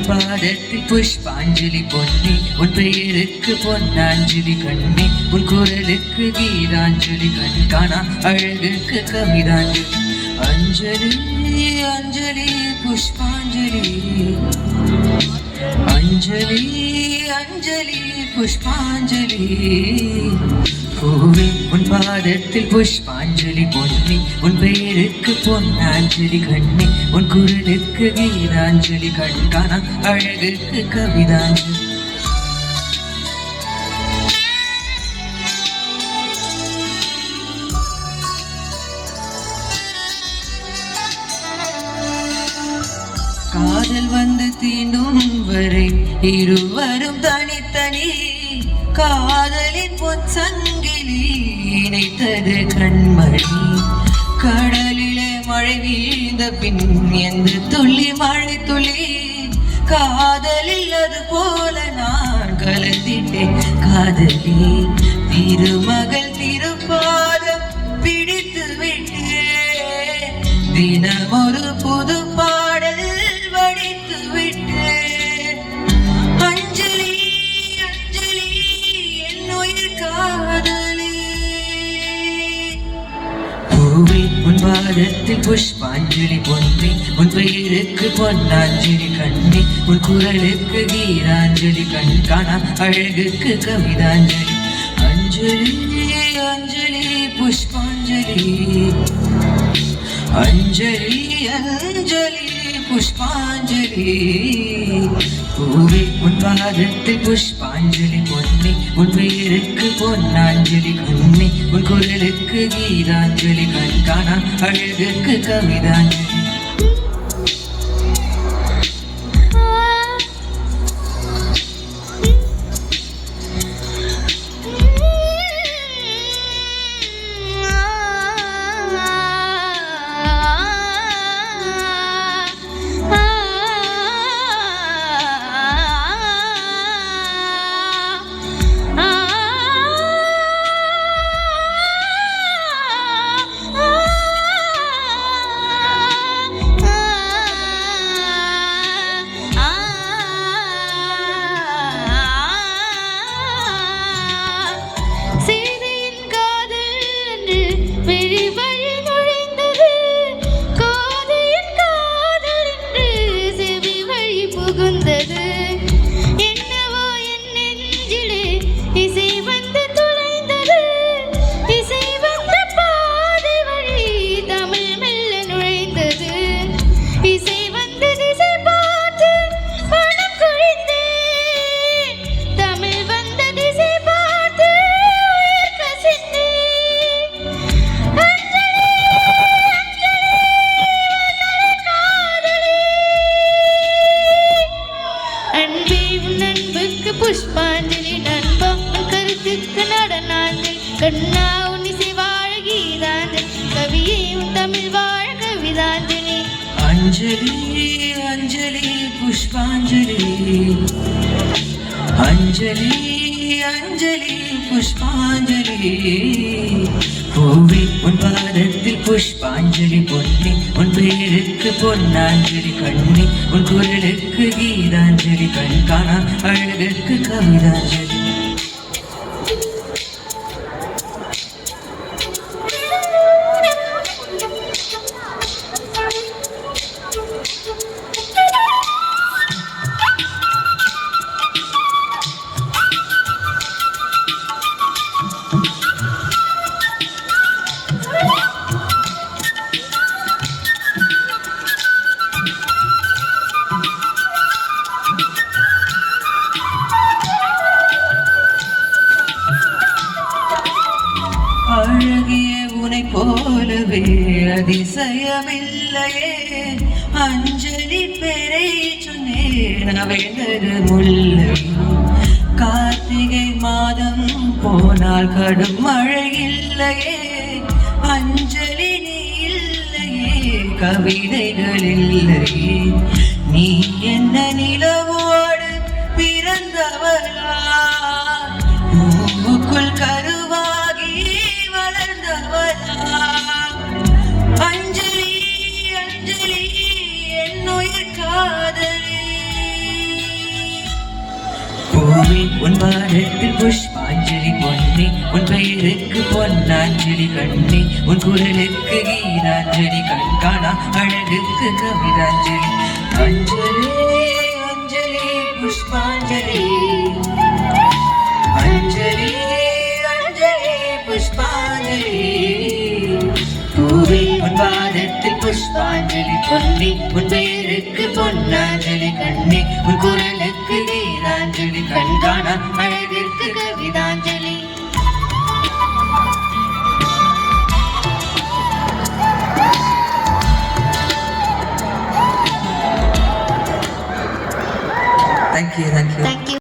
உன் பாதத்தில் புஷ்பாஞ்சலி பொன்னி உன் பெயருக்கு பொன்னாஞ்சலி கண்ணே உன் குரலுக்கு கீதாஞ்சலி கண்காணா அழகுக்கு கவிதாஞ்சலி அஞ்சலி அஞ்சலி புஷ்பாஞ்சலி அஞ்சலி அஞ்சலி புஷ்பாஞ்சலி பூவே உன் பாதத்தில் புஷ்பாஞ்சலி பொன்னி உன் பெயருக்கு பொன்னாஞ்சலி கண்ணே உன் குரலுக்கு கீதாஞ்சலி கண்காணா அழகுக்கு கவிதாஞ்சலி காதல் வந்து தீண்டும் வரை இருவரும் தனித்தனி காதலின் பொன் சங்கிலி இணைத்தது கண்மணி கடலிலே மழை வீழ்ந்த பின் எந்த துள்ளி மழை துளி காதலில் அது போல நான் கலந்திட்டேன் காதலி திருமகள் திருப்பாதம் பிடித்து விட்டேன் தினம் ஒரு புது பாடல் வடித்து விட்டேன் அஞ்சலி அஞ்சலி என் உயிர் காதலி பூவே உன் பாதத்தில் புஷ்பாஞ்சலி பொன்னி உன் பெயருக்கு பொன்னாஞ்சலி கண்ணி உன் குரலுக்கு கீதாஞ்சலி கண்காணா அழகுக்கு கவிதாஞ்சலி அஞ்சலி அஞ்சலி புஷ்பாஞ்சலி அஞ்சலி அஞ்சலி புஷ்பாஞ்சலி பூவே உன் பாதத்தில் புஷ்பாஞ்சலி பொன்னி உன் பெயருக்கு பொன்னாஞ்சலி கண்ணி உன் குரலுக்கு கீதாஞ்சலி கண்காணா அழகுக்கு கவிதாஞ்சலி புஷ்பாஞ்சலி நண்பம் கருத்துக்கு நடனாஞ்சலி கண்ணா உன் இசை வாழ கீதாஞ்சலி கவியே உன் தமிழ் வாழ கவிதாஞ்சலி அஞ்சலி அஞ்சலி புஷ்பாஞ்சலி அஞ்சலி அஞ்சலி புஷ்பாஞ்சலி பூவே உன் பாதத்தில் புஷ்பாஞ்சலி பொன்னி உன் பெயருக்கு பொன்னாஞ்சலி கண்ணி உன் குரலுக்கு கீதாஞ்சலி கண்காணா அழகுக்கு கவிதாஞ்சலி அழகிய உனை போலவே அதிசயமில்லையே அஞ்சலி பேரை சொன்னேன் அவைந்தது முல்லை கார்த்திகை மாதம் போனால் கடும் மழை இல்லையே அஞ்சலி நீ இல்லையே கவிதைகள் இல்லையே நீ என்ன நிலவோடு பிறந்தவளா பூவுக்குள் கருவாகி வளர்ந்தவளா அஞ்சலி அஞ்சலி என் உயிர் காதலி பூவே உன் பாதத்தில் புஷ்பாஞ்சலி பொன்னே உன் பெயருக்கு பொன்னாஞ்சலி கண்ணே உன் குரலுக்கு கீதாஞ்சலி கண்காணா அழகுக்கு கவிதாஞ்சலி அஞ்சலி அஞ்சலி புஷ்பாஞ்சலி அஞ்சலி அஞ்சலி புஷ்பாஞ்சலி பூவே உன் பாதத்தில் புஷ்பாஞ்சலி பொன்னே உன் பெயருக்கு பொன்னாஞ்சலி கண்ணே உன் குரலுக்கு கீதாஞ்சலி கண்காணா அழகிற்கு கவிதாஞ்சலி